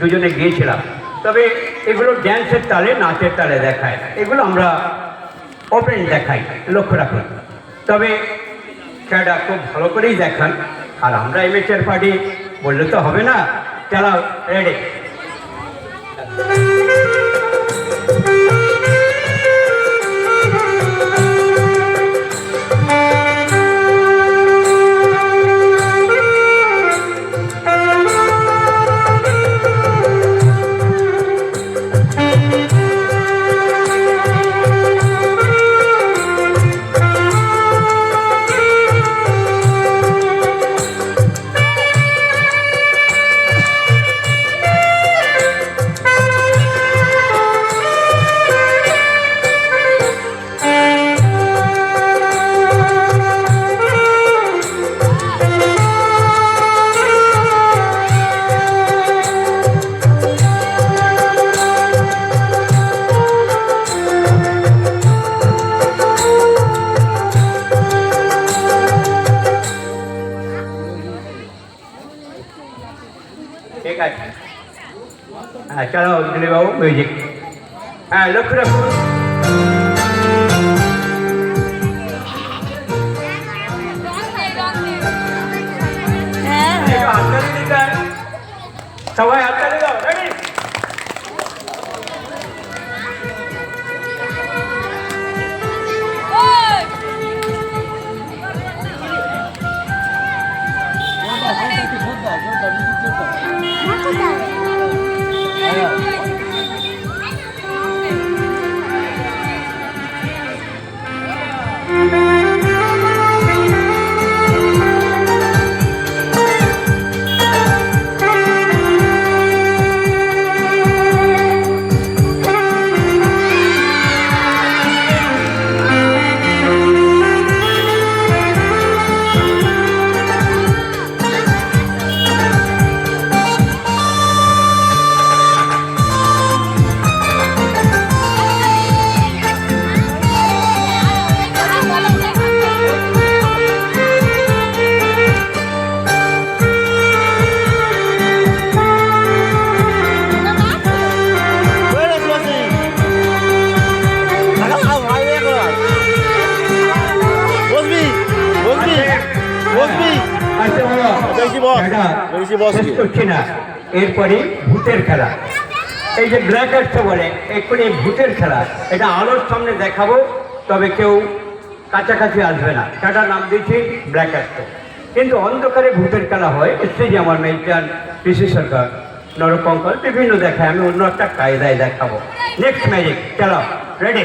দুজনে গিয়েছিলাম। তবে এগুলো ড্যান্সের তালে, নাচের তালে দেখায়, এগুলো আমরা ওপেন দেখাই, লক্ষ্য রাখুন। তবে সেটা খুব ভালো করেই দেখান। আর আমরা এমেচার পার্টি বললে তো হবে না। চালাও, রেডি। ঠিক আছে, হ্যাঁ চলো দিলীপবাবু, মিউজিক। হ্যাঁ, লক্ষ্য রাখুন। সবাই হাততালি দাও, রেডি? এরপরে ভূতের খেলা, এই যে ব্ল্যাক আর্টস বলে, এক্ষুনি ভূতের খেলা, এটা আলোর সামনে দেখাবো, তবে কেউ কাছাকাছি আসবে না। সেটার নাম দিয়েছি ব্ল্যাক আর্টস। কিন্তু অন্ধকারে ভূতের খেলা হয় স্টেজে। আমার মেয়েচান পিসি সরকার, নরকঙ্কল বিভিন্ন দেখায়, আমি অন্য একটা কায়দায় দেখাবো। নেক্সট ম্যাজিক, চলো রেডি।